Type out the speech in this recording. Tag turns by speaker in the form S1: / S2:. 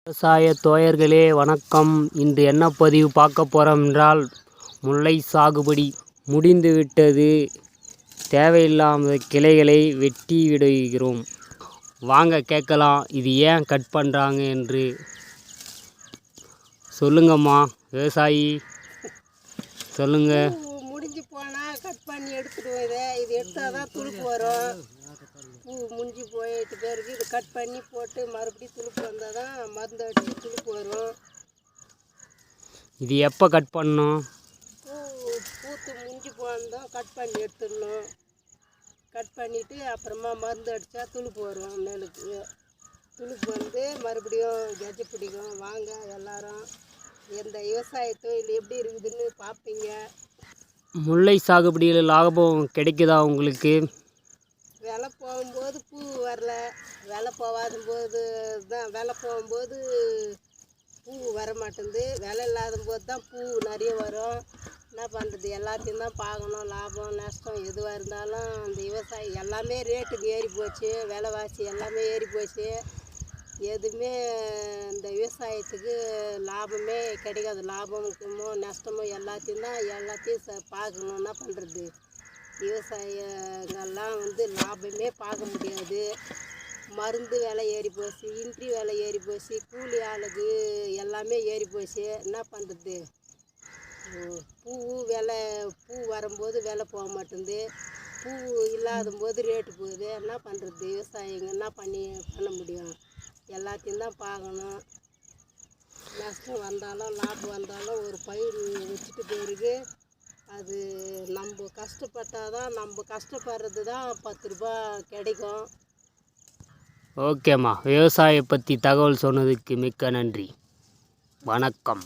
S1: விவசாய தோழர்களே வணக்கம். இன்று என்ன பதிவு பார்க்க போகிறோம் என்றால், முல்லை சாகுபடி முடிந்துவிட்டது. தேவையில்லாத கிளைகளை வெட்டி விடுகிறோம். வாங்க கேட்கலாம், இது ஏன் கட் பண்ணுறாங்க என்று. சொல்லுங்கம்மா விவசாயி, சொல்லுங்க.
S2: முடிஞ்சு போனால் கட் பண்ணி எடுத்துடுவோம். இது எடுத்தால் தான் துளுப்பு வரும். பூ முடிஞ்சு போயிட்டு பிறகு இது கட் பண்ணி போட்டு மறுபடியும் துளுப்பு வந்தால் தான் மருந்து அடித்து துளுப்பு வரும்.
S1: இது எப்போ கட் பண்ணணும்?
S2: பூத்து முடிஞ்சு போனதும் கட் பண்ணி எடுத்துடணும். கட் பண்ணிவிட்டு அப்புறமா மருந்து அடித்தா துளுப்பு வரும். மேலுக்கு துளுப்பு வந்து மறுபடியும் கெஜ பிடிக்கும். வாங்க எல்லாரும் இந்த விவசாய தொழில் எப்படி இருக்குதுன்னு பார்ப்பீங்க.
S1: முல்லை சாகுபடியில் லாபம் கிடைக்குதா உங்களுக்கு?
S2: விலை போகும்போது பூ வரல, விலை போகாத போது தான் விலை போகும்போது பூ வர மாட்டேங்குது. விலை இல்லாத போது தான் பூ நிறைய வரும். என்ன பண்ணுறது, எல்லாத்தையும் தான் பார்க்கணும். லாபம் நஷ்டம் எதுவாக இருந்தாலும் அந்த விவசாயி எல்லாமே ரேட்டுக்கு ஏறி போச்சு. விலைவாசி எல்லாமே ஏறி போச்சு. எதுவுமே இந்த விவசாயத்துக்கு லாபமே கிடைக்காது. லாபமுமோ நஷ்டமோ எல்லாத்தையும் பார்க்கணும். என்ன பண்ணுறது, விவசாயங்கள்லாம் வந்து லாபமே பார்க்க முடியாது. மருந்து விலை ஏறி போச்சு, இன்ட்ரி விலை ஏறி போச்சு, கூலி ஆளுக்கு எல்லாமே ஏறி போச்சு. என்ன பண்ணுறது, பூ வரும்போது விலை போக மாட்டேங்குது. பூ இல்லாத போது ரேட்டு போகுது. என்ன பண்ணுறது, விவசாயிங்க என்ன பண்ண முடியும்? எல்லாத்தையும் தான் பார்க்கணும். நஷ்டம் வந்தாலும் லாபம் வந்தாலும் ஒரு பயிர் வச்சுட்டு பிறகு அது நம்ம கஷ்டப்பட்டால் தான், நம்ம கஷ்டப்படுறது தான் 10 ரூபா கிடைக்கும்.
S1: ஓகேம்மா, விவசாய பற்றி தகவல் சொன்னதுக்கு மிக்க நன்றி. வணக்கம்.